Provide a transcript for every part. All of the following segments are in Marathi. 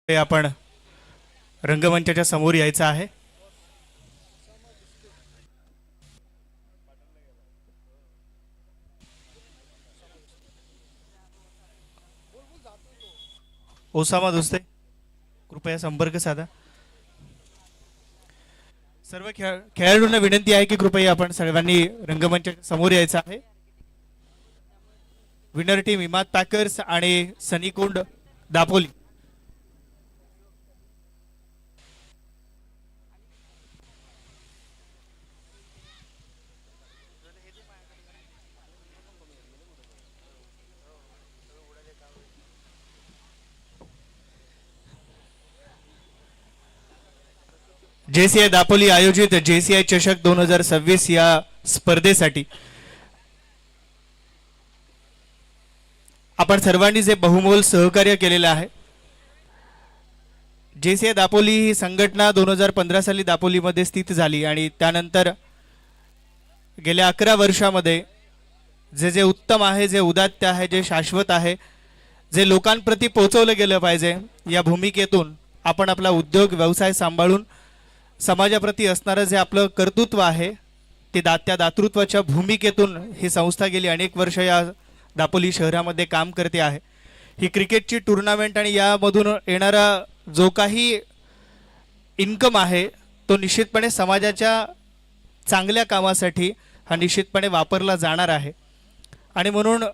आपण रंगमंचाच्या समोर यायचं आहे। ओसामा दोस्ते कृपया संपर्क साधा। सर्व खेळाडूंना विनंती आहे की कृपया आपण सर्वांनी रंगमंचाच्या समोर यायचं आहे। विनर टीम इमाद पॅकर्स आणि सनीकुंड दापोली। जेसीआय दापोली आयोजित जेसीआय चषक 2026 या स्पर्धेसाठी आपण सर्वांनी जे बहुमोल सहकार्य केलेलं आहे। जेसीआय दापोली ही संघटना 2015 साली दापोलीमध्ये स्थित झाली आणि त्यानंतर गेल्या 11 वर्षामध्ये जे उत्तम आहे, जे उदात्त आहे, जे शाश्वत आहे, जे लोकांप्रती पोहोचवलं गेलं पाहिजे, या भूमिकेतून आपण आपला उद्योग व्यवसाय सांभाळून समाजाप्रती असणारं जे आपलं कर्तृत्व आहे ते त्या दातृत्वाच्या भूमिकेतून ही संस्था गेली अनेक वर्ष या दापोली शहरामध्ये काम करते आहे। ही क्रिकेटची टूर्नामेंट आणि यामधून येणारा जो काही इन्कम आहे तो निश्चितपणे समाजाच्या चांगल्या कामासाठी हा निश्चितपणे वापरला जाणार आहे। आणि म्हणून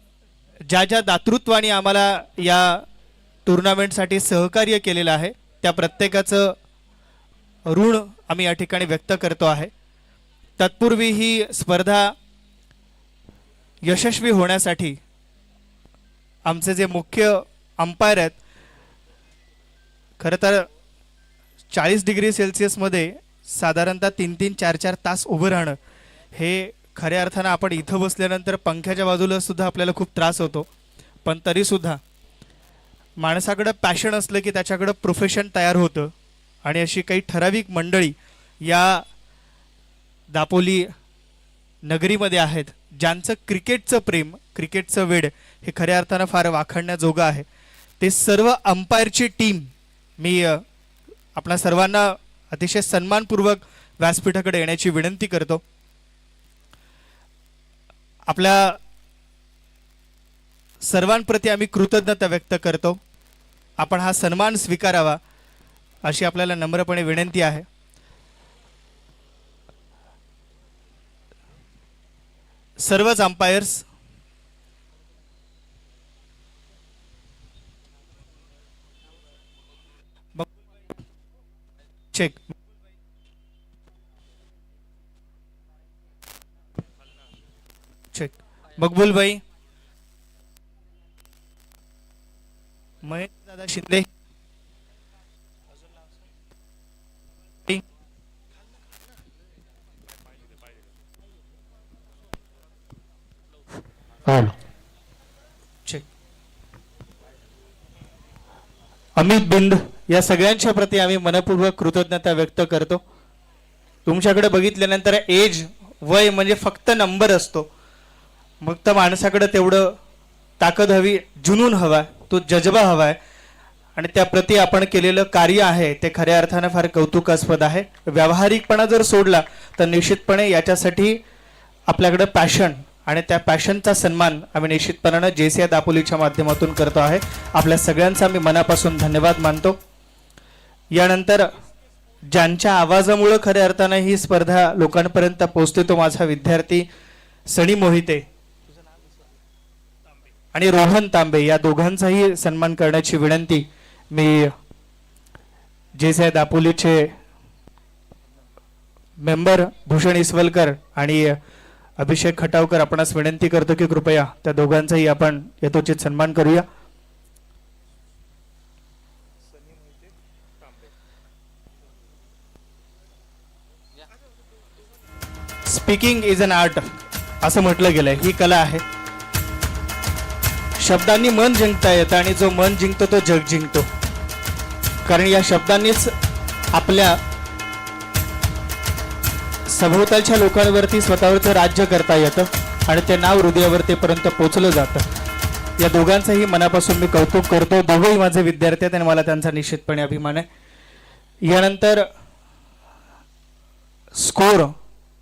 ज्या दातृत्वाने आम्हाला या टूर्नामेंटसाठी सहकार्य केलेलं आहे त्या प्रत्येकाचं ऋण आम्ही या ठिकाणी व्यक्त करतो आहे। तत्पूर्वी ही स्पर्धा यशस्वी होण्यासाठी आमचे जे मुख्य अंपायर आहेत, खरं तर 40 डिग्री सेल्सिअस मध्ये साधारणतः 3-3, 4-4 तास उभं राहणं हे खऱ्या अर्थानं आपण इथं बसल्यानंतर पंख्याच्या बाजूला सुद्धा आपल्याला खूप त्रास होतो, पण तरी सुद्धा माणसाकडे पॅशन असलं की त्याच्याकडे प्रोफेशन तयार होतं। आणि अशी काही ठराविक मंडळी या दापोली नगरीमध्ये आहेत ज्यांचं क्रिकेटचं प्रेम, क्रिकेटचं वेड हे खऱ्या अर्थानं फार वाखाणण्याजोगं आहे। ते सर्व अंपायरची टीम मी आपणा सर्वांना अतिशय सन्मानपूर्वक व्यासपीठाकडे येण्याची विनंती करतो। आपल्या सर्वांप्रती आम्ही कृतज्ञता व्यक्त करतो। आपण हा सन्मान स्वीकारावा अशी आपल्याला नम्रपणे विनंती आहे। सर्वच अंपायर्स चेक चेक मकबूल भाई, महेश दादा शिंदे, अमित बिंद, या सगळ्यांच्या प्रती आम्ही मनपूर्वक कृतज्ञता व्यक्त करतो। तुमच्याकडे बघितल्यानंतर एज वय म्हणजे फक्त नंबर असतो, मग तर माणसाकडे तेवढं ताकद हवी, जुनून हवा, तो जज्बा हवाय आणि त्याप्रती आपण केलेलं कार्य आहे ते खऱ्या अर्थानं फार कौतुकास्पद आहे। व्यावहारिकपणा जर सोडला तर निश्चितपणे याच्यासाठी आपल्याकडे पॅशन आणि त्या पॅशनचा सन्मान आम्ही निश्चितपणाने जेसीआय दापोलीच्या माध्यमातून करतो आहे। आपल्या सगळ्यांचा मी मनापासून धन्यवाद मानतो। यानंतर ज्यांच्या आवाजामुळे खऱ्या अर्थाने ही स्पर्धा लोकांपर्यंत पोहोचते तो माझा विद्यार्थी सनी मोहिते आणि रोहन तांबे, या दोघांचाही सन्मान करण्याची विनंती मी जेसीआय दापोलीचे मेंबर भूषण इसवलकर आणि अभिषेक खटावकर आपणास विनंती करतो की कृपया त्या दोघांचाही आपण यथोचित सन्मान करूया। स्पीकिंग इज अन आर्ट असं म्हटलं गेलंय, ही कला आहे। शब्दांनी मन जिंकता येतं आणि जो मन जिंकतो तो जग जिंकतो, कारण या शब्दांनीच आपल्या सभोवतालच्या लोकांवरती स्वतःवरचं राज्य करता येतं आणि ते नाव हृदयावरतीपर्यंत पोहोचलं जातं। या दोघांचंही मनापासून मी कौतुक करतो. दोघेही माझे विद्यार्थी आहेत आणि मला त्यांचा निश्चितपणे अभिमान आहे. यानंतर स्कोर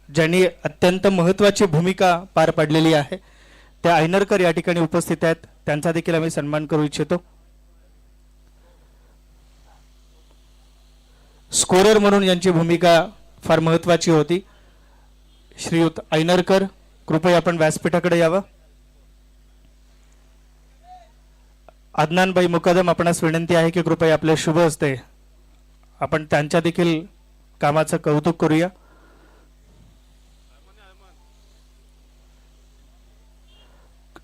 ज्यांनी अत्यंत महत्त्वाची भूमिका पार पाडलेली आहे त्या ऐनरकर या ठिकाणी उपस्थित आहेत. त्यांचा देखील आम्ही सन्मान करू इच्छितो. स्कोरर म्हणून यांची भूमिका फार महत्त्वाची होती. श्रीयुत ऐनरकर, कृपया आपण व्यासपीठाकडे यावं. अदनानभाई मुकदम, आपणास विनंती आहे की कृपया आपल्या शुभ हस्ते आपण त्यांच्या देखील कामाचं कौतुक करूया.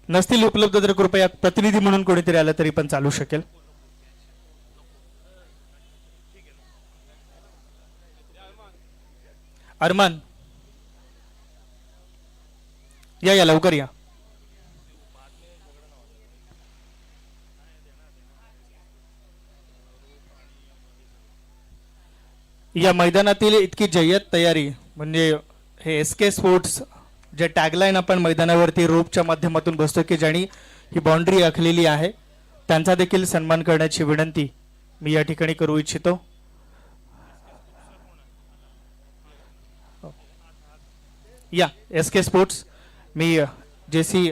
नसतील उपलब्ध तर कृपया प्रतिनिधी म्हणून कोणीतरी आलं तरी पण चालू शकेल. अरमान या लवकर या. या मैदानातील इतकी जय्यत तयारी म्हणजे हे SK स्पोर्ट्स जे टॅगलाईन आपण मैदानावरती रोपच्या माध्यमातून बसतो की ज्यांनी ही बाउंड्री आखलेली आहे त्यांचा देखील सन्मान करण्याची विनंती मी या ठिकाणी करू इच्छितो. या SK स्पोर्ट्स, मी JC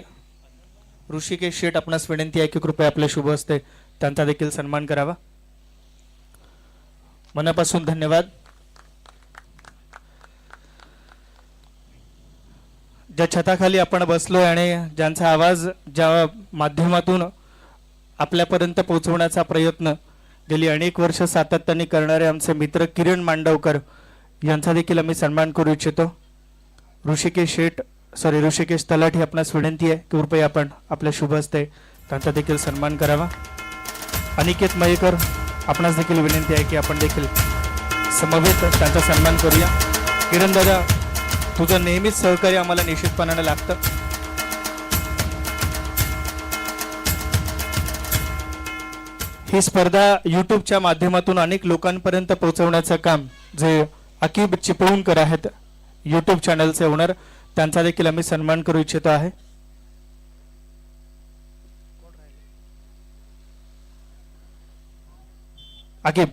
ऋषिकेश शेठ, आपणास विनंती आहे की कृपया आपल्या शुभ हस्ते त्यांचा देखील सन्मान करावा. मनापासून धन्यवाद. ज्या छताखाली आपण बसलोय आणि ज्यांचा आवाज ज्या माध्यमातून आपल्यापर्यंत पोहोचवण्याचा प्रयत्न गेली अनेक वर्ष सातत्याने करणारे आमचे मित्र किरण मांडवकर यांचा देखील आम्ही सन्मान करू इच्छितो. ऋषिकेश तलाठी, आपणास विनंती आहे की कृपया आपण आपल्या शुभ हस्ते त्यांचा देखील सन्मान करावा. अनिकेत मयेकर, आपणास देखील विनंती आहे की आपण देखील समवेत त्यांचा सन्मान करूया. किरण दादा, तुझं नेहमीच सहकार्य आम्हाला निश्चितपणाने लागतं. ही स्पर्धा यूट्यूबच्या माध्यमातून अनेक लोकांपर्यंत पोहोचवण्याचं काम जे अकीब चिपळूणकर आहेत, यूट्यूब चॅनलचे ओनर, त्यांचा देखील आम्ही सन्मान करू इच्छितो आहे. अकीब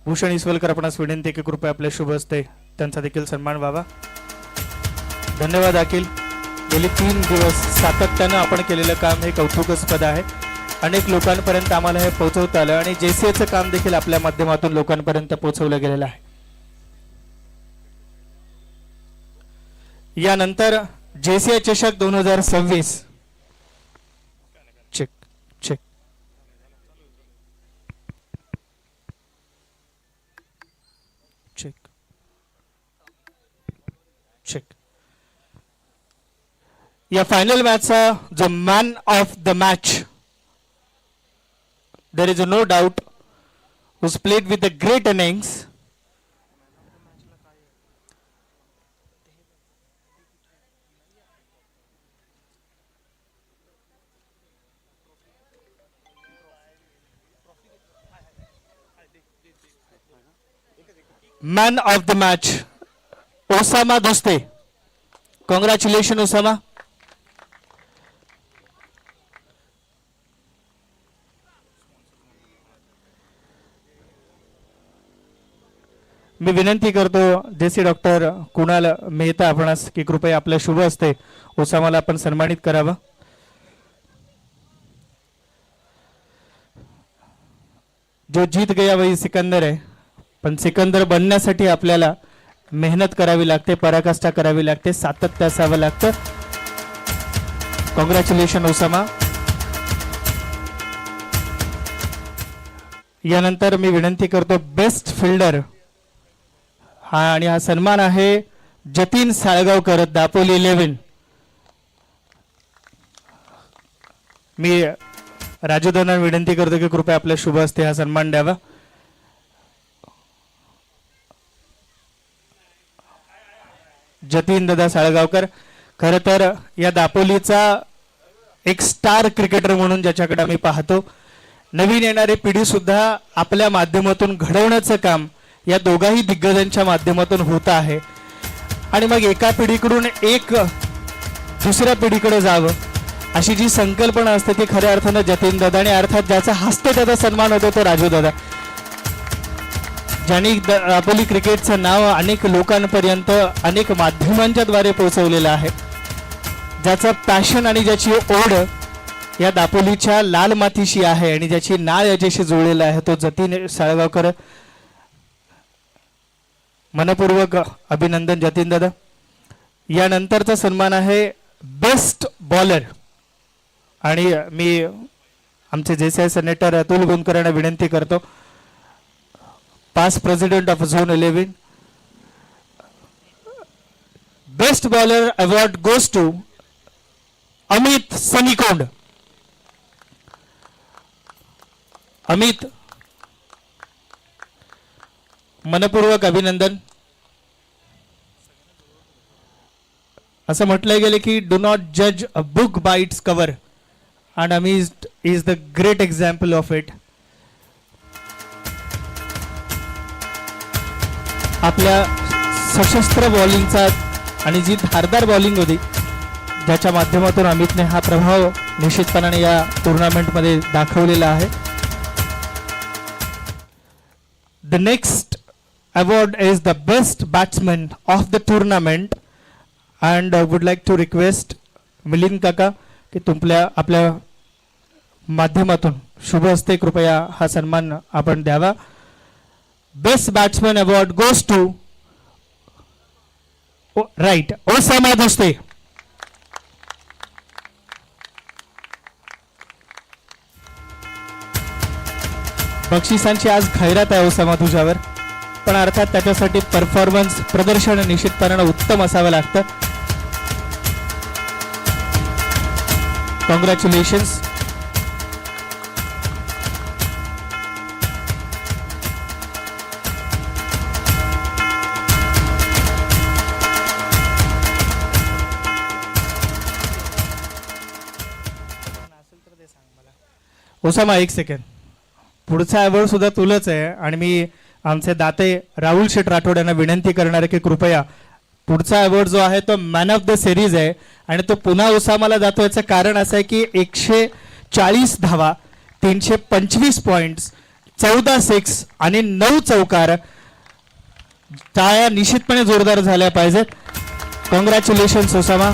भूषण इसवलकर, आपणास विनंती की कृपया आपल्या शुभ हस्ते त्यांचा देखील सन्मान व्हावा. धन्यवाद अखिल. गेली 3 दिवस सातत्यानं आपण केलेलं काम हे कौतुकास्पद आहे. अनेक लोकांपर्यंत आम्हाला हे पोहोचवता आलं आणि JCAचं काम देखील आपल्या माध्यमातून लोकांपर्यंत पोहोचवलं गेलेलं आहे. यानंतर JCI चषक 2026 चेक चेक चेक चेक या फायनल मॅचचा जो man of the match, there is no doubt, who's played with the great innings, man of the match, Osama Doste. Congratulations Osama. मी विनंती करतो JC डॉक्टर कुणाल मेहता आपणास की कृपया आपल्या शुभ हस्ते ओसामाला आपण सन्मानित करावं. जो जीत गया वही सिकंदर आहे, पण सिकंदर बनण्यासाठी आपल्याला मेहनत करावी लागते, पराकाष्ठा करावी लागते, सातत्य असावं लागतं. Congratulation Osama. यानंतर मी विनंती करतो बेस्ट फिल्डर आणि हा सन्मान आहे जतीन साळगावकर, दापोली 11. मी राजू दादांना विनंती करतो की कृपया आपल्या शुभ हस्ते हा सन्मान द्यावा. जतीन दादा साळगावकर खरं तर या दापोलीचा एक स्टार क्रिकेटर म्हणून ज्याच्याकडे आम्ही पाहतो, नवीन येणारी पिढी सुद्धा आपल्या माध्यमातून घडवण्याचं काम या दोघाही दिग्गजांच्या माध्यमातून होत आहे. आणि मग एका पिढीकडून एक दुसऱ्या पिढीकडे जावं अशी जी संकल्पना असते ती खऱ्या अर्थानं जतीन दादा, आणि अर्थात ज्याचा हस्ते त्याचा सन्मान होतो तो राजू दादा, ज्यांनी दापोली क्रिकेटचं नाव अनेक लोकांपर्यंत अनेक माध्यमांच्या द्वारे पोहोचवलेलं आहे, ज्याचं पॅशन आणि ज्याची ओढ या दापोलीच्या लाल मातीशी आहे आणि ज्याची नाळ याच्याशी जुळलेला आहे, तो जतीन साळगावकर. मनपूर्वक अभिनंदन जतीन दादा. यानंतरचा सन्मान आहे बेस्ट बॉलर, आणि मी आमचे जेसीआय सेनेटर अतुल गुंजकर यांना विनंती करतो, past president of zone 11, best bowler award goes to Amit Sanikond. Amit, मनपूर्वक अभिनंदन. असं म्हटलं गेलं की डू नॉट जज a book by its cover, and Amit is the great example of it. आपल्या सशस्त्र बॉलिंगचा आणि जी धारदार बॉलिंग होती ज्याच्या माध्यमातून अमितने हा प्रभाव निश्चितपणाने या टुर्नामेंटमध्ये दाखवलेला आहे. The next award is the best batsman of the tournament, and would like to request Milind काका की तुमच्या आपल्या माध्यमातून शुभ हस्ते कृपया हा सन्मान आपण द्यावा. Best batsman award goes to right Osama Doste. बक्षिसांची आज खैरात आहे ओसामा तुझ्यावर, पण अर्थात त्याच्यासाठी परफॉर्मन्स प्रदर्शन निश्चितपणे उत्तम असावं लागतं. कॉंग्रॅच्युलेशन्स. ओसामा एक सेकंड, पुढचा अवॉर्ड सुद्धा तुलाच आहे, आणि मी आमचे दाते राहुल शेठ राठोड यांना विनंती करणार आहे की कृपया पुढचा अवॉर्ड जो आहे तो मॅन ऑफ द सिरीज आहे, आणि तो पुन्हा ओसामाला जातो. याचं कारण असं आहे की 140 धावा, 325 पॉइंट्स, 14 सिक्स आणि 9 चौकार. टाळ्या निश्चितपणे जोरदार झाल्या पाहिजेत. Congratulations Osama.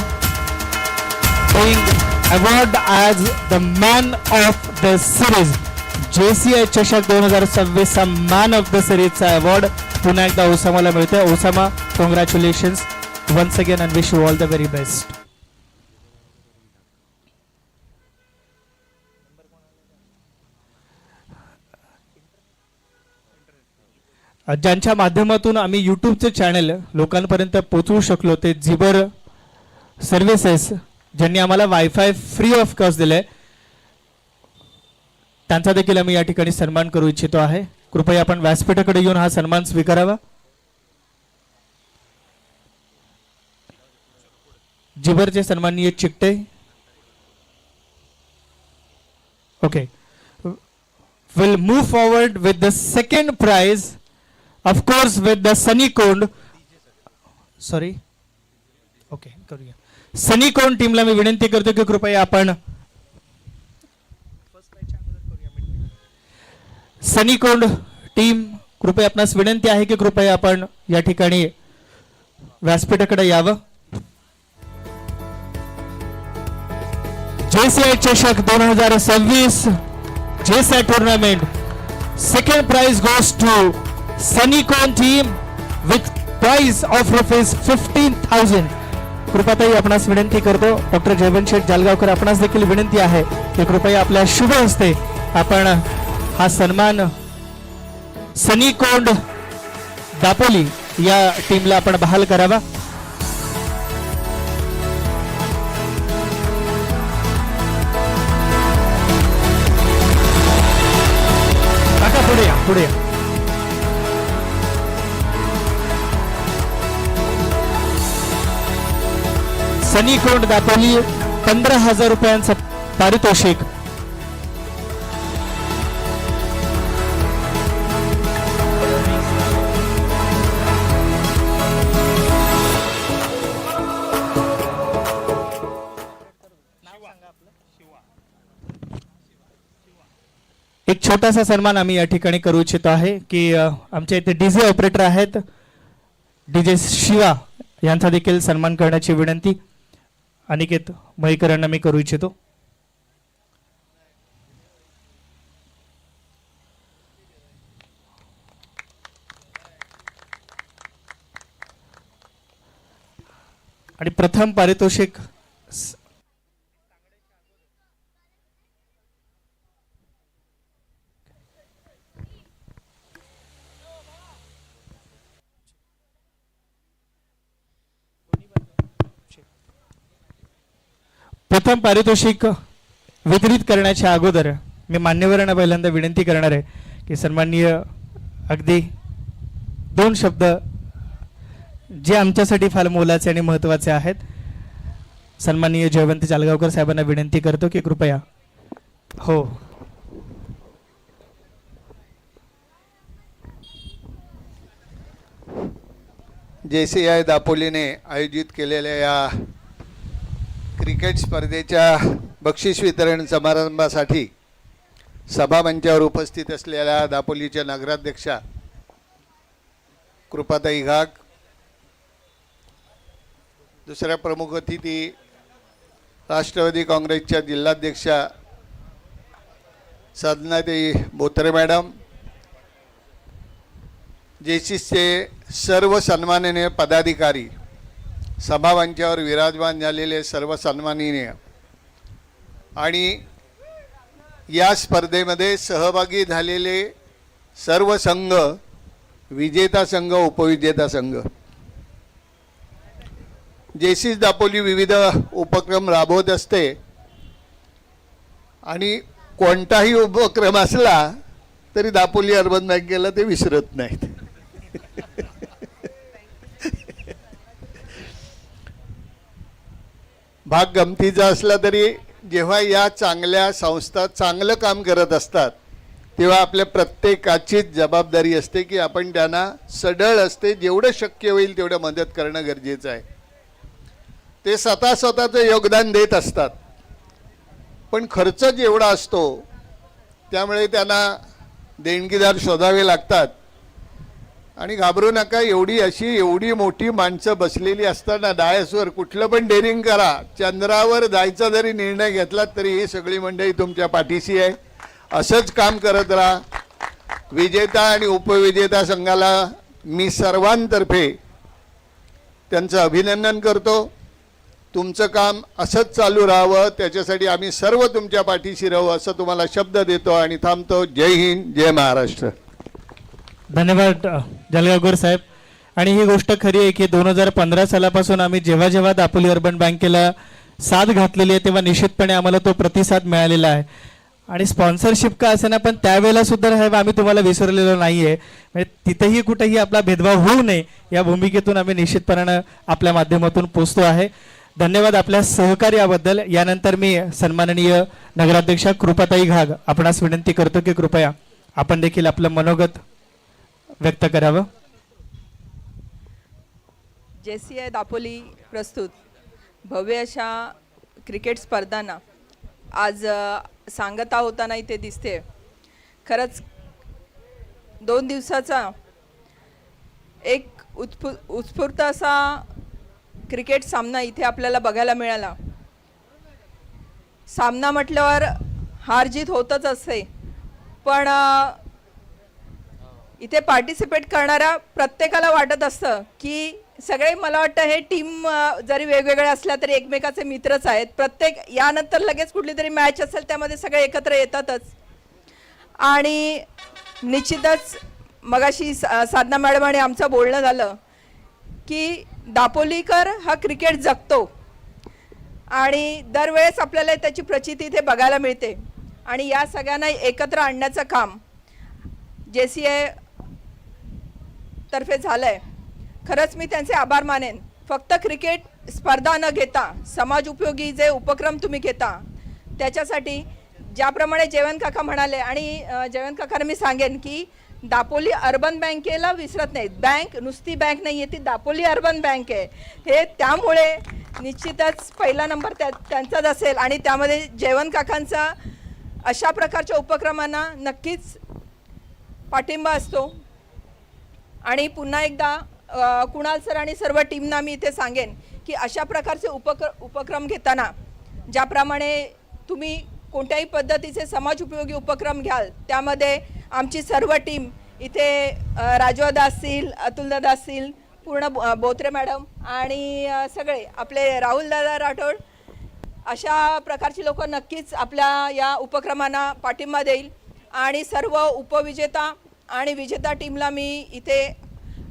Award as the man of the series, JCI चषक 2026 चा मॅन ऑफ द सिरीजचा अवॉर्ड पुन्हा एकदा ओसामाला मिळतोय. Osama, congratulations once again and wish you all the very best. ज्यांच्या माध्यमातून आम्ही यूट्यूबचे चॅनल लोकांपर्यंत पोहोचवू शकलो ते झिबर सर्व्हिसेस, ज्यांनी आम्हाला वायफाय फ्री ऑफ कॉस्ट दिलंय, त्यांचा देखील आम्ही या ठिकाणी सन्मान करू इच्छितो आहे. कृपया आपण व्यासपीठाकडे येऊन हा सन्मान स्वीकारावा. जिबरचे सन्माननीय Chikte. Okay, will move forward with the second prize, of course with the Sunny Kond. Sorry, okay करूया. सनी कोंड टीमला मी विनंती करतो की कृपया आपण सनी कोंड टीम, कृपया आपणास विनंती आहे की कृपया आपण या ठिकाणी व्यासपीठाकडे यावं. जेसीआय चषक 2026 JCI tournament, second prize goes to Sunny Kond team with prize of ₹15,000. कृपाताई आपणास विनंती करतो, डॉक्टर जयवंत शेठ जालगावकर आपणास देखील विनंती आहे की कृपया आपल्या शुभ हस्ते आपण हा सन्मान सनी कोंड दापोली या टीमला आपण बहाल करावा. काका पुढे या, पुढे या. सनी कोंड दापोली 15,000 रुपयांचं पारितोषिक. छोटासा सन्मान आम्ही या ठिकाणी करू इच्छितो आहे की आमच्या इथे डीजे ऑपरेटर आहेत डीजे शिवा यांचा देखील सन्मान करण्याची विनंती अनिकेत मयेकरांना मी करू इच्छितो. आणि प्रथम पारितोषिक वितरित करण्याच्या अगोदर मी मान्यवरांना पहिल्यांदा विनंती करणार आहे की सन्माननीय अगदी 2 शब्द जे आमच्यासाठी फार मोलाचे आणि महत्त्वाचे आहेत. सन्माननीय जयवंत जालगावकर साहेबांना विनंती करतो की कृपया. हो, JCI दापोलीने आयोजित केलेल्या या क्रिकेट स्पर्धेच्या बक्षीस वितरण समारंभासाठी सभामंचावर उपस्थित असलेल्या दापोलीच्या नगराध्यक्षा कृपाताई घाग, दुसऱ्या प्रमुख अतिथी राष्ट्रवादी काँग्रेसच्या जिल्हाध्यक्षा साधनाताई बोत्रे मॅडम, JCIचे सर्व सन्माननीय पदाधिकारी, सभामंचावर विराजमान झालेले सर्व सन्माननीय आणि या स्पर्धेमध्ये सहभागी झालेले सर्व संघ, विजेता संघ, उपविजेता संघ. JCI दापोली विविध उपक्रम राबवत असते आणि कोणताही उपक्रम असला तरी दापोली अर्बन बँकेला ते विसरत नाहीत. भाग गमतीचा असला तरी जेव्हा या चांगल्या संस्था चांगलं काम करत असतात तेव्हा आपल्या प्रत्येकाचीच जबाबदारी असते की आपण त्यांना सढळ असते जेवढं शक्य होईल तेवढं मदत करणं गरजेचं आहे. ते स्वतःचं योगदान देत असतात पण खर्च जेवढा असतो त्यामुळे त्यांना देणगीदार शोधावे लागतात. आणि घाबरू नका, एवढी मोठी माणसं बसलेली असताना डायसवर कुठलं पण डेअरिंग करा, चंद्रावर जायचा जरी निर्णय घेतला तरी ही सगळी मंडळी तुमच्या पाठीशी आहे. असंच काम करत राहा. विजेता आणि उपविजेता संघाला मी सर्वांतर्फे त्यांचं अभिनंदन करतो. तुमचं काम असंच चालू राहावं त्याच्यासाठी आम्ही सर्व तुमच्या पाठीशी राहू असं तुम्हाला शब्द देतो आणि थांबतो. जय हिंद, जय महाराष्ट्र. धन्यवाद जलगावकर साहेब. आणि ही गोष्ट खरी आहे की 2015 सालापासून आम्ही जेव्हा दापोली अर्बन बँकेला साथ घातलेली आहे तेव्हा निश्चितपणे आम्हाला तो प्रतिसाद मिळालेला आहे. आणि स्पॉन्सरशिप का असेना पण त्यावेळेला सुद्धा साहेब आम्ही तुम्हाला विसरलेलो नाही आहे. म्हणजे तिथेही कुठेही आपला भेदभाव होऊ नये या भूमिकेतून आम्ही निश्चितपणे आपल्या माध्यमातून पोचतो आहे. धन्यवाद आपल्या सहकार्याबद्दल. यानंतर मी सन्माननीय नगराध्यक्षा कृपाताई घाग आपणास विनंती करतो की कृपया आपण देखील आपलं मनोगत व्यक्त करावं. JCI दापोली प्रस्तुत भव्य अशा क्रिकेट स्पर्धांना आज सांगता होताना इथे दिसते. खरंच 2 दिवसाचा एक उत्स्फूर्त असा क्रिकेट सामना इथे आपल्याला बघायला मिळाला. सामना म्हटल्यावर हार जीत होतच असते पण इथे पार्टिसिपेट करणाऱ्या प्रत्येकाला वाटत असतं की सगळे, मला वाटतं हे टीम जरी वेगवेगळे असल्या तरी एकमेकाचे मित्रच आहेत. प्रत्येक यानंतर लगेच कुठली तरी मॅच असेल त्यामध्ये सगळे एकत्र येतातच. आणि निश्चितच मगाशी साधना मॅडम आणि आमचं बोलणं झालं की दापोलीकर हा क्रिकेट जगतो आणि दरवेळेस आपल्याला त्याची प्रचिती इथे बघायला मिळते. आणि या सगळ्यांना एकत्र आणण्याचं काम JCI तर्फे झालंय. खरंच मी त्यांचे आभार मानेन. फक्त क्रिकेट स्पर्धा न घेता समाज उपयोगी जे उपक्रम तुम्ही घेता त्याच्यासाठी ज्याप्रमाणे जयवंत काका म्हणाले आणि जयवंत काकांना मी सांगेन की दापोली अर्बन बँकेला विसरत नाहीत. बँक नुसती बँक नाही आहे, ती दापोली अर्बन बँक आहे. हे त्यामुळे निश्चितच पहिला नंबर त्यांचाच असेल आणि त्यामध्ये जयवंत काकांचा अशा प्रकारच्या उपक्रमांना नक्कीच पाठिंबा असतो. आणि पुन्हा एकदा कुणाल सर आणि सर्व टीमना मी इथे सांगेन की अशा प्रकारचे उपक्रम घेताना ज्याप्रमाणे तुम्ही कोणत्याही पद्धतीचे समाज उपयोगी उपक्रम घ्याल त्यामध्ये आमची सर्व टीम इथे राजवादा असतील, अतुलदादा असतील, पूर्ण बोत्रे मॅडम आणि सगळे आपले राहुलदादा राठोड अशा प्रकारची लोक नक्कीच आपल्या या उपक्रमांना पाठिंबा देईल. आणि सर्व उपविजेता आणि विजेता टीमला मी इथे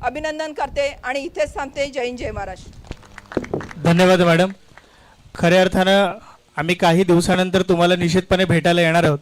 अभिनंदन करते आणि इथेच थांबते. जय हिंद, जय महाराष्ट्र. धन्यवाद मॅडम. खऱ्या अर्थानं आम्ही काही दिवसानंतर तुम्हाला निश्चितपणे भेटायला येणार आहोत.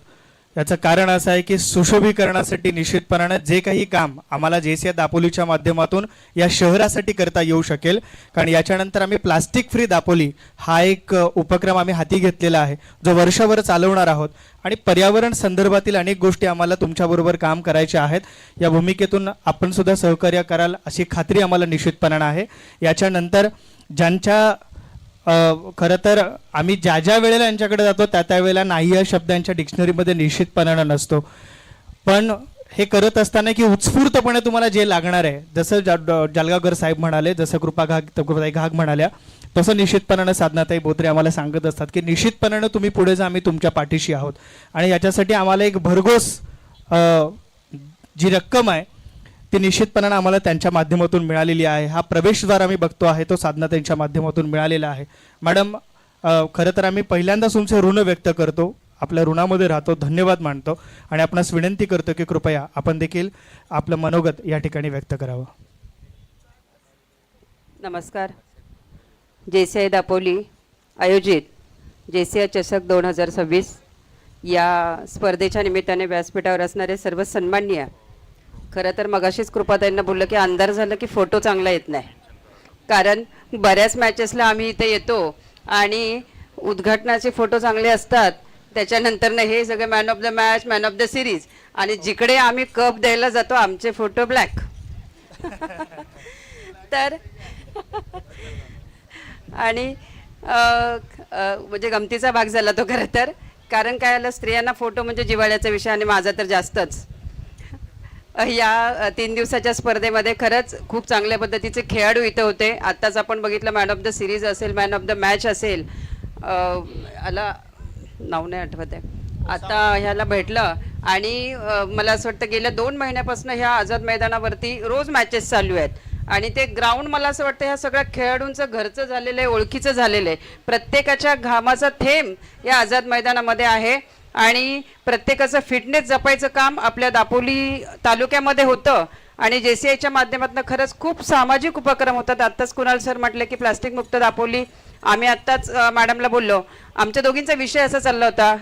याचं कारण असं आहे की सुशोभीकरणासाठी निश्चितपणानं जे काही काम आम्हाला JCI दापोलीच्या माध्यमातून या शहरासाठी करता येऊ शकेल, कारण याच्यानंतर आम्ही प्लास्टिक फ्री दापोली हा एक उपक्रम आम्ही हाती घेतलेला आहे जो वर्षभर चालवणार आहोत. आणि पर्यावरण संदर्भातील अनेक गोष्टी आम्हाला तुमच्याबरोबर काम करायच्या आहेत. या भूमिकेतून आपण सुद्धा सहकार्य कराल अशी खात्री आम्हाला निश्चितपणानं आहे. याच्यानंतर ज्यांच्या खरं तर आम्ही ज्या ज्या वेळेला यांच्याकडे जातो त्या वेळेला नाही या शब्द यांच्या डिक्शनरीमध्ये निश्चितपणानं नसतो. पण हे करत असताना की उत्स्फूर्तपणे तुम्हाला जे लागणार आहे, जसं जालगावकर साहेब म्हणाले, जसं कृपाताई घाग म्हणाल्या, तसं निश्चितपणानं साधनाताई बोत्रे आम्हाला सांगत असतात की निश्चितपणानं तुम्ही पुढे जा, आम्ही तुमच्या पाठीशी आहोत. आणि याच्यासाठी आम्हाला एक भरघोस जी रक्कम आहे ती निश्चितपणानं आम्हाला त्यांच्या माध्यमातून मिळालेली आहे. हा प्रवेशद्वार आम्ही बघतो आहे तो साधनाताईंच्या माध्यमातून मिळालेला आहे. मॅडम, खरं तर आम्ही पहिल्यांदाच तुमचे ऋण व्यक्त करतो, आपल्या ऋणामध्ये राहतो, धन्यवाद मानतो आणि आपणास विनंती करतो की कृपया आपण देखील आपलं मनोगत या ठिकाणी व्यक्त करावं. नमस्कार. JCI दापोली आयोजित JCI चषक 2026 या स्पर्धेच्या निमित्ताने व्यासपीठावर असणारे सर्व सन्माननीय, खरं तर मगाशीच कृपाताईंना बोललं की अंधार झालं की फोटो चांगला येत नाही, कारण बऱ्याच मॅचेसला आम्ही इथे येतो आणि उद्घाटनाचे फोटो चांगले असतात, त्याच्यानंतर हे सगळे man of the match, man of the series, आणि जिकडे आम्ही कप द्यायला जातो आमचे फोटो ब्लॅक. तर आणि म्हणजे गमतीचा भाग झाला तो खरं तर, कारण काय आलं, स्त्रियांना फोटो म्हणजे जिव्हाळ्याचा विषय आणि माझा तर जास्तच. या 3 दिवसाच्या स्पर्धेमध्ये खरंच खूप चांगल्या पद्धतीचे खेळाडू इथे होते. आत्ताच आपण बघितलं मॅन ऑफ द सिरीज असेल, मॅन ऑफ द मॅच असेल, आला नाव नाही आठवत आहे आता, ह्याला भेटलं. आणि मला असं वाटतं गेल्या 2 महिन्यापासून ह्या आझाद मैदानावरती रोज मॅचेस चालू आहेत आणि ते ग्राउंड मला असं वाटतं ह्या सगळ्या खेळाडूंचं घरचं झालेलं आहे, ओळखीचं झालेलं आहे. प्रत्येकाच्या घामाचा थेंब या आझाद मैदानामध्ये आहे आणि प्रत्येकाचं फिटनेस जपायचं काम आपल्या दापोली तालुक्यामध्ये होतं. आणि JCIच्या माध्यमातून खरंच खूप सामाजिक उपक्रम होतात. आत्ताच कुणाल सर म्हटले की प्लास्टिक मुक्त दापोली. आम्ही आत्ताच मॅडमला बोललो, आमच्या दोघींचा विषय असा चालला होता,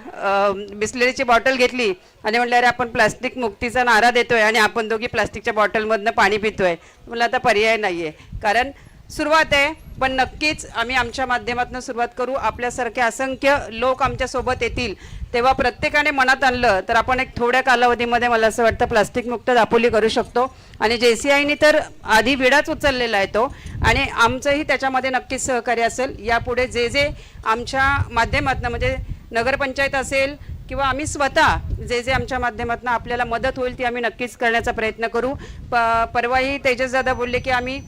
बिस्लरीची बॉटल घेतली आणि म्हटलं अरे आपण प्लास्टिक मुक्तीचा नारा देतोय आणि आपण दोघी प्लास्टिकच्या बॉटलमधनं पाणी पितोय. मला आता पर्याय नाही आहे, कारण सुरुवात आहे, पण नक्कीच आम्ही आमच्या माध्यमातून सुरुवात करू. आपल्यासारखे असंख्य लोक आमच्यासोबत येतील तेव्हा प्रत्येकाने मनात आणलं तर आपण एक थोड्या कालावधीमध्ये मला असं वाटतं प्लास्टिक मुक्त दापोली करू शकतो. आणि JCIने तर आधी विडाच उचललेला आहे तो, आणि आमचंही त्याच्यामध्ये नक्कीच सहकार्य असेल. यापुढे जे जे आमच्या माध्यमातून म्हणजे नगरपंचायत असेल किंवा आम्ही स्वतः जे जे आमच्या माध्यमातून आपल्याला मदत होईल ती आम्ही नक्कीच करण्याचा प्रयत्न करू. परवाही तेजस दादा बोलले की आम्ही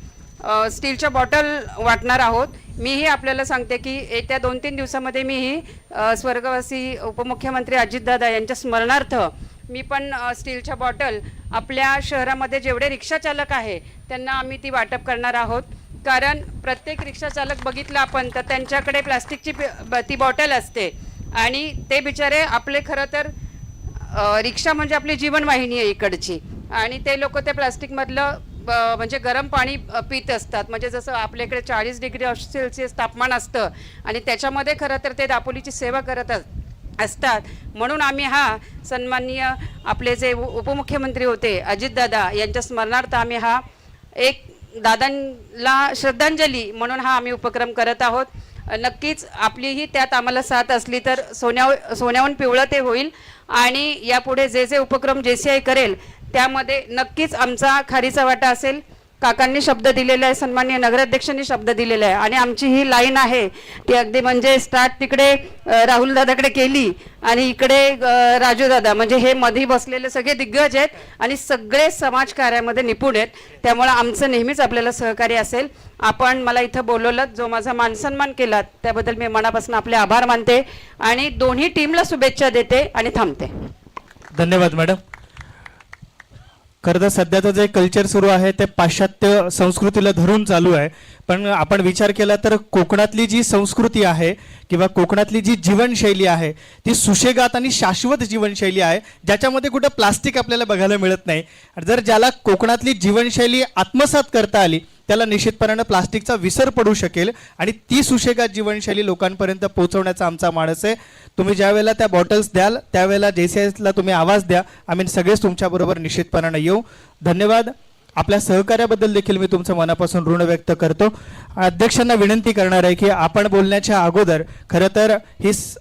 स्टीलच्या बॉटल वाटणार आहोत. मीही आपल्याला सांगते की येत्या 2-3 दिवसामध्ये मीही स्वर्गवासी उपमुख्यमंत्री अजितदादा यांच्या स्मरणार्थ मी पण स्टीलच्या बॉटल आपल्या शहरामध्ये जेवढे रिक्षा चालक आहे त्यांना आम्ही ती वाटप करणार आहोत. कारण प्रत्येक रिक्षा चालक बघितलं आपण तर त्यांच्याकडे प्लास्टिकची ती बॉटल असते आणि ते बिचारे आपले खरं तर रिक्षा म्हणजे आपली जीवनवाहिनी आहे इकडची, आणि ते लोक ते प्लास्टिकमधलं म्हणजे गरम पाणी पित असतात. म्हणजे जसं आपल्याकडे 40 डिग्री सेल्सिअस तापमान असतं आणि त्याच्यामध्ये खरं तर ते दापोलीची सेवा करत असतात. म्हणून आम्ही हा सन्माननीय आपले जे उपमुख्यमंत्री होते अजितदादा यांच्या स्मरणार्थ आम्ही हा एक दादांना श्रद्धांजली म्हणून हा आम्ही उपक्रम करत आहोत. नक्कीच आपलीही त्यात आम्हाला साथ असली तर सोन्याहून पिवळं ते होईल. आणि यापुढे जे जे उपक्रम JCI करेल त्यामध्ये नक्कीच आमचा खारीचा वाटा असेल. काकांनी शब्द दिलेला आहे, सन्माननीय नगराध्यक्षांनी शब्द दिलेला आहे आणि आमची ही लाईन आहे ती अगदी म्हणजे स्टार्ट तिकडे राहुल दादाकडे केली आणि इकडे राजू दादा, म्हणजे हे मध्ये बसलेले सगळे दिग्गज आहेत आणि सगळे समाजकार्यामध्ये निपुण आहेत. त्यामुळे आमचं नेहमीच आपल्याला सहकार्य असेल. आपण मला इथं बोलवलं, जो माझा मानसन्मान केला त्याबद्दल मी मनापासून आपले आभार मानते आणि दोन्ही टीमला शुभेच्छा देते आणि थांबते. धन्यवाद मॅडम. खरं तर सध्याचं जे कल्चर सुरू आहे ते पाश्चात्य संस्कृतीला धरून चालू आहे, पण आपण विचार केला तर कोकणातली जी संस्कृती आहे किंवा कोकणातली जी जीवनशैली आहे ती सुशेगात आणि शाश्वत जीवनशैली आहे, ज्याच्यामध्ये कुठं प्लास्टिक आपल्याला बघायला मिळत नाही. जर ज्याला कोकणातली जीवनशैली आत्मसात करता आली त्याला निश्चितपणानं प्लास्टिकचा विसर पडू शकेल आणि ती सुशेगात जीवनशैली लोकांपर्यंत पोहोचवण्याचा आमचा मानस आहे. तुम्ही ज्या वेळेला त्या बॉटल्स द्याल त्यावेळेला JCIला तुम्ही आवाज द्या, आम्ही सगळेच तुमच्याबरोबर निश्चितपणानं येऊ. धन्यवाद. आपल्या सहकार्याबद्दल देखील मी तुमचं मनापासून ऋण व्यक्त करतो. अध्यक्षांना विनंती करणार आहे की आपण बोलण्याच्या अगोदर खरं तर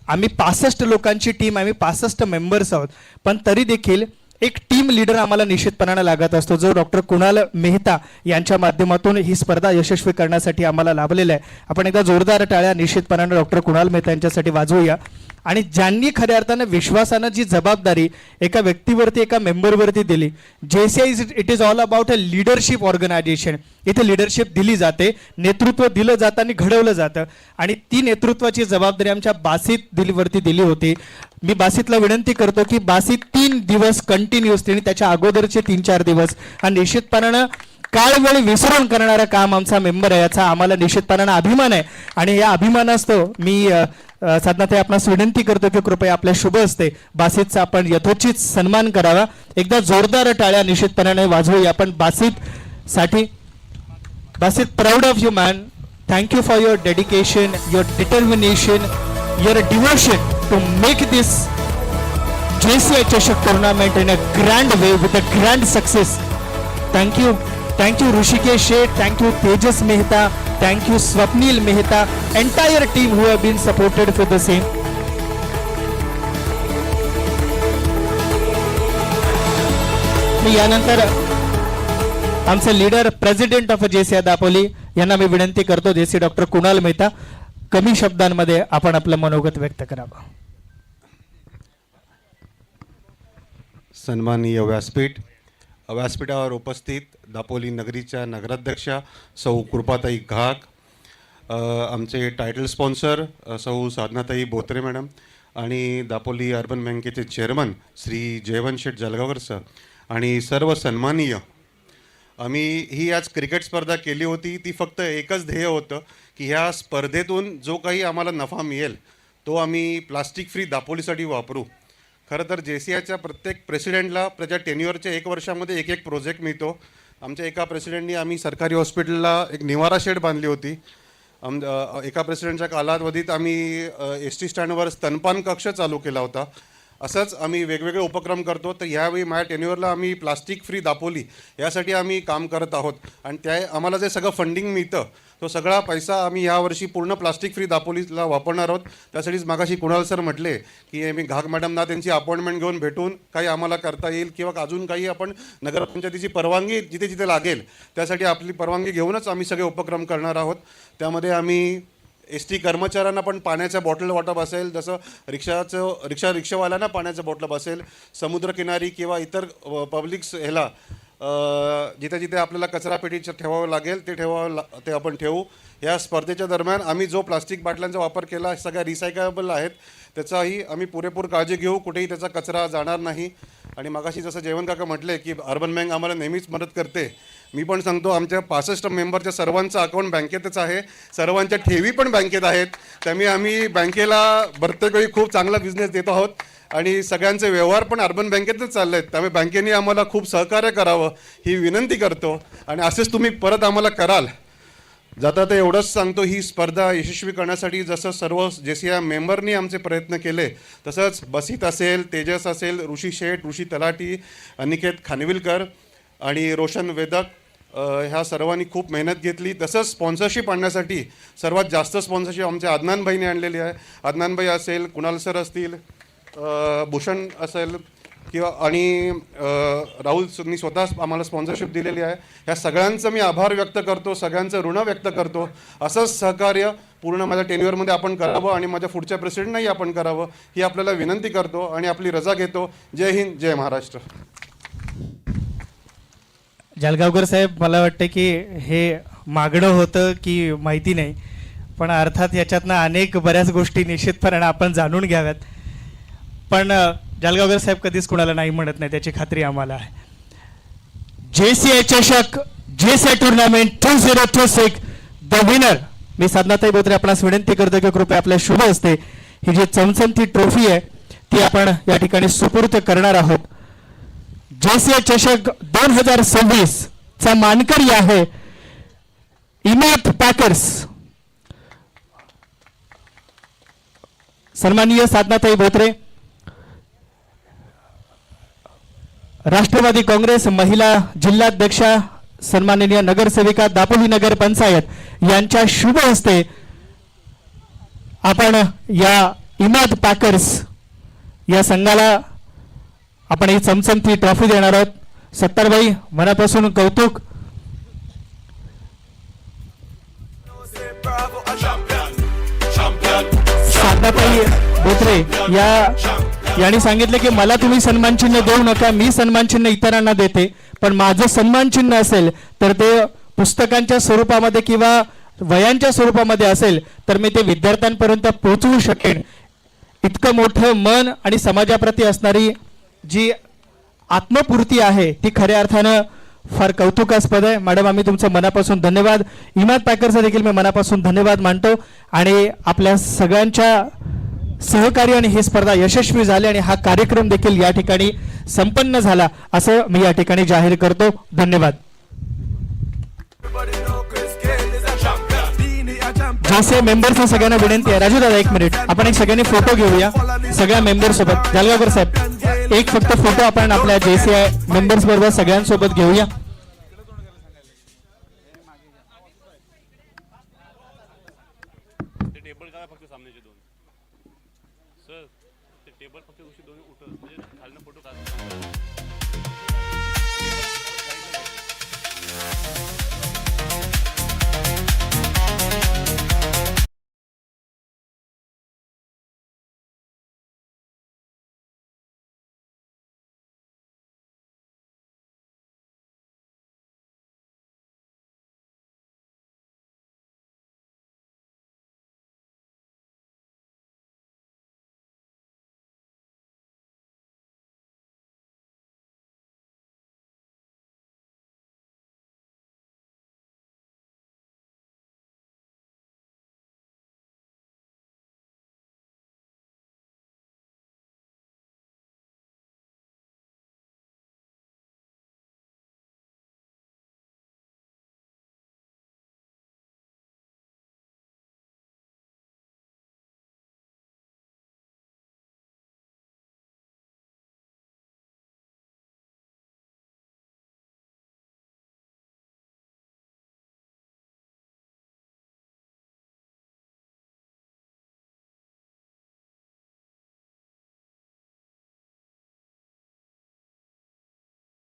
आम्ही 65 लोकांची टीम, आम्ही 65 मेंबर्स आहोत, पण तरी देखील एक टीम लीडर आम्हाला निश्चितपणानं लागत असतो, जो डॉक्टर कुणाल मेहता यांच्या माध्यमातून ही स्पर्धा यशस्वी करण्यासाठी आम्हाला लाभलेला आहे. आपण एकदा जोरदार टाळ्या निश्चितपणानं डॉक्टर कुणाल मेहता यांच्यासाठी वाजवूया. आणि ज्यांनी खऱ्या अर्थानं विश्वासानं जी जबाबदारी एका व्यक्तीवरती, एका मेंबरवरती दिली. JCI it is all about a leadership organization. इथे लीडरशिप दिली जाते, नेतृत्व दिलं जातं आणि घडवलं जातं, आणि ती नेतृत्वाची जबाबदारी आमच्या बासित वरती दिली होती. मी बासितला विनंती करतो की बासित 3 दिवस कंटिन्युअसली आणि त्याच्या अगोदरचे 3-4 दिवस हा निश्चितपणानं काळवेळ विसरून करणारं काम आमचा मेंबर आहे, याचा आम्हाला निश्चितपणानं अभिमान आहे. आणि या अभिमानास्तव मी साधनाताई आपणास विनंती करतो की कृपया आपल्या शुभ हस्ते बासितचा आपण यथोचित सन्मान करावा. एकदा जोरदार टाळ्या निश्चितपणाने वाजवूया आपण बासित साठी. Basit, proud of you man. Thank you for your dedication, your determination, your devotion to make this JCI चषक tournament in a grand way with a grand success. Thank you. Thank you Rushikesh Sheth, thank you Tejas Mehta, thank you Swapnil Mehta, entire team who have been supported for the same. मी यानंतर आमचे leader president of JCI Dapoli यांना मी विनंती करतो, JC डॉक्टर कुणाल मेहता, कमी शब्दांमध्ये आपण आपलं मनोगत व्यक्त करावं. सन्माननीय व्यासपीठावर उपस्थित दापोली नगरीच्या नगराध्यक्षा सौ कृपाताई घाग, आमचे टायटल स्पॉन्सर सौ साधनाताई बोत्रे मॅडम आणि दापोली अर्बन बँकेचे चेअरमन श्री जयवंत शेठ जलगावकर सर आणि सर्व सन्माननीय. आम्ही ही आज क्रिकेट स्पर्धा केली होती, ती फक्त एकच ध्येय होतं की ह्या स्पर्धेतून जो काही आम्हाला नफा मिळेल तो आम्ही प्लास्टिक फ्री दापोलीसाठी वापरू. खरं तर JCIच्या प्रत्येक प्रेसिडेंटला त्याच्या टेन्युअरच्या 1 वर्षामध्ये एक प्रोजेक्ट मिळतो. आमच्या एका प्रेसिडेंटनी आम्ही सरकारी हॉस्पिटलला एक निवारा शेड बांधली होती. एका प्रेसिडेंटच्या कालावधीत आम्ही ST स्टँडवर स्तनपान कक्ष चालू केला होता. असंच आम्ही वेगवेगळे उपक्रम करतो. तर यावेळी माझ्या टेन्युअरला आम्ही प्लास्टिक फ्री दापोली यासाठी आम्ही काम करत आहोत आणि त्या आम्हाला जे सगळं फंडिंग मिळतं तो सगळा पैसा आम्ही यावर्षी पूर्ण प्लास्टिक फ्री दापोलीला वापरणार आहोत. त्यासाठीच मागाशी कुणाल सर म्हटले की मी घाग मॅडमना त्यांची अपॉइंटमेंट घेऊन भेटून काही आम्हाला करता येईल किंवा अजून काही आपण नगरपंचायतीची परवानगी जिथे जिथे लागेल त्यासाठी आपली परवानगी घेऊनच आम्ही सगळे उपक्रम करणार आहोत. त्यामध्ये आम्ही ST कर्मचाऱ्यांना पण पाण्याच्या बॉटल वाटप असेल, जसं रिक्षावाल्यांना पाण्याचं बॉटल असेल, समुद्रकिनारी किंवा इतर पब्लिक ह्याला जिथे जिथे आपल्याला कचरा पेटी ठेवावं लागेल ते आपण ठेवू. या स्पर्धेच्या दरम्यान आम्ही जो प्लास्टिक बाटल्यांचा वापर केला सगळ्या रिसायकलेबल आहेत, त्याचाही आम्ही पुरेपूर काळजी घेऊ, कुठेही त्याचा कचरा जाणार नाही. आणि मगाशी जसं जयवंत काका म्हटले की अर्बन बँक आम्हाला नेहमीच मदत करते. मी पण सांगतो आमच्या 65 मेंबरच्या सर्वांचं अकाउंट बँकेतच आहे, सर्वांच्या ठेवी पण बँकेत आहेत. त्यामुळे आम्ही बँकेला प्रत्येक वेळी खूप चांगला बिझनेस देत आहोत आणि सगळ्यांचे व्यवहार पण अर्बन बँकेतच चालले आहेत. त्यामुळे बँकेने आम्हाला खूप सहकार्य करावं ही विनंती करतो आणि असेच तुम्ही परत आम्हाला कराल. जाता तर एवढंच सांगतो, ही स्पर्धा यशस्वी करण्यासाठी जसं सर्व JCI मेंबरनी आमचे प्रयत्न केले तसंच बसित असेल, तेजस असेल, ऋषी शेठ, ऋषी तलाटी, अनिकेत खानविलकर आणि रोशन वेदक ह्या सर्वांनी खूप मेहनत घेतली. तसंच स्पॉन्सरशिप आणण्यासाठी सर्वात जास्त स्पॉन्सरशिप आमच्या अदनानभाईने आणलेली आहे. अदनानभाई असेल, कुणाल सर असतील, भूषण असेल, किंवा आणि राहुलनी स्वतः आम्हाला स्पॉन्सरशिप दिलेली आहे. ह्या सगळ्यांचं मी आभार व्यक्त करतो, सगळ्यांचं ऋण व्यक्त करतो. असंच सहकार्य पूर्ण माझ्या टेन्युअरमध्ये आपण करावं आणि माझ्या पुढच्या प्रेसिडेंटनाही आपण करावं ही आपल्याला विनंती करतो आणि आपली रजा घेतो. जय हिंद, जय महाराष्ट्र. जळगावकर साहेब, मला वाटतं की हे मागणं होतं की माहिती नाही, पण अर्थात याच्यातनं अनेक बऱ्याच गोष्टी निश्चितपणे आपण जाणून घ्याव्यात. पण जळगावकर साहेब कधीच कुणाला नाही म्हणत नाही, त्याची खात्री आम्हाला आहे. JCI चषक JCI टुर्नामेंट 2026 द विनर. मी साधनाताई बोत्रे आपणास विनंती करतो की कृपया आपल्या शुभ हस्ते ही जी चमचमती ट्रॉफी आहे ती आपण या ठिकाणी सुपूर्द करणार आहोत. JCI चषक 2026 चा मानकरी आहे इमाद पॅकर्स. सन्माननीय साधनाताई बोत्रे, राष्ट्रवादी काँग्रेस महिला जिल्हाध्यक्षा, सन्माननीय नगरसेविका दापोली नगर पंचायत यांच्या शुभ हस्ते आपण या इमाद पॅकर्स या संघाला आपण ही चमचमती ट्रॉफी देणार आहोत. सत्तारबाई, मनापासून कौतुक. साधनाताई बोत्रे यांनी सांगितले की मला तुम्ही सन्मान चिन्ह देऊ नका, मी सन्मान चिन्ह इतरांना देते, पण माझं सन्मान चिन्ह असेल तर ते पुस्तकांच्या स्वरूपामध्ये किंवा वयांच्या स्वरूपामध्ये असेल तर मी ते विद्यार्थ्यांपर्यंत पोहोचवू शकेन. इतकं मोठं मन आणि समाजाप्रती असणारी जी आत्मपूर्ती आहे ती खऱ्या अर्थानं फार कौतुकास्पद आहे. मॅडम, आम्ही तुमचं मनापासून धन्यवाद. इमाद पॅकरचा देखील मी मनापासून धन्यवाद मानतो आणि आपल्या सगळ्यांच्या सहकार्याने ही स्पर्धा यशस्वी झाली आणि हा कार्यक्रम देखील या ठिकाणी संपन्न झाला असं मी या ठिकाणी जाहीर करतो. धन्यवाद. JCI मेंबर्सना सगळ्यांना विनंती आहे. राजू दादा, एक मिनिट, आपण एक सगळ्यांनी फोटो घेऊया सगळ्या मेंबर सोबत. जळगावकर साहेब, एक फक्त फोटो आपण आपल्या JCI मेंबर्स बरोबर सगळ्यांसोबत घेऊया. टेबल का फक्त सामनेचे दोन सर, ते टेबल फक्त उशी दोन उठत म्हणजे खालनं फोटो काढ.